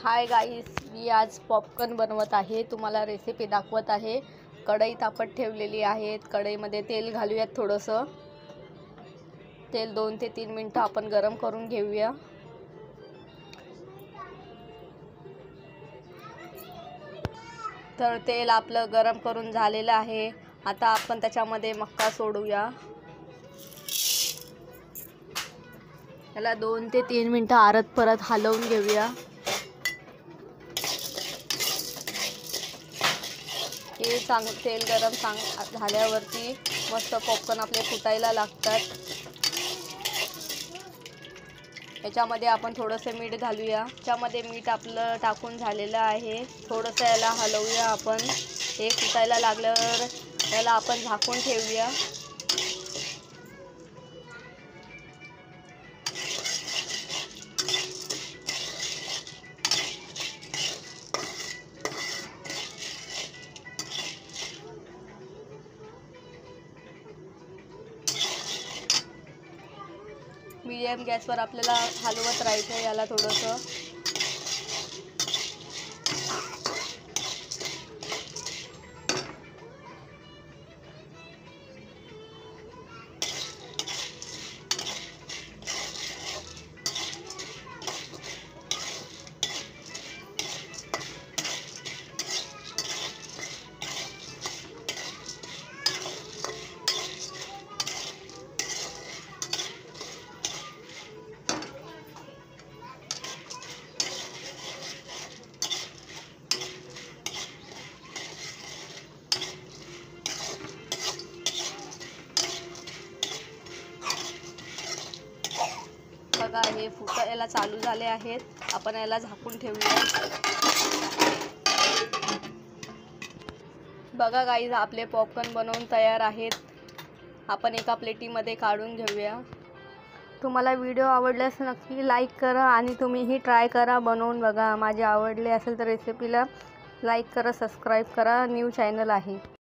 Hi guys, मी आज popcorn बनवत आहे। तुम्हाला रेसिपी दाखवत आहे। कढई तापत ठेवलेली आहे। कढईमध्ये तेल घालूयात। थोडंसं तेल 2 ते 3 मिनिटं आपण गरम करून घेऊया। तर तेल आपलं गरम करून झालेलं आहे। आता आपण त्याच्यामध्ये मक्का सोडूया। याला 2 ते 3 मिनिटं परत हलवून घेऊया। हे तेल गरम झाल्यावरती मस्त पॉपकॉर्न आपले फुटायला लागतात। याच्यामध्ये आपण थोडंसं मीठ घालूया। त्यामध्ये मीठ आपलं टाकून झालेलं आहे। थोडंसं याला हलवूया आपण। हे फुटायला लागल्यावर याला आपण झाकून ठेवूया। मीडियम गॅसवर आपल्याला हलवत राहायचं याला थोडंसं। बघा, हे फुटायला चालू झाले आहेत। आपण याला झाकून ठेवूया। बघा गाईज, आपले पॉपकॉर्न बनवून तयार आहेत। आपण एका प्लेटीमध्ये काढून घेऊया। तुम्हाला व्हिडिओ आवडल्यास नक्की लाईक करा आणि तुम्हीही ट्राय करा, बनवून बघा। माझे आवडले असेल तर रेसिपीला लाईक करा, सबस्क्राईब करा। न्यू चॅनल आहे।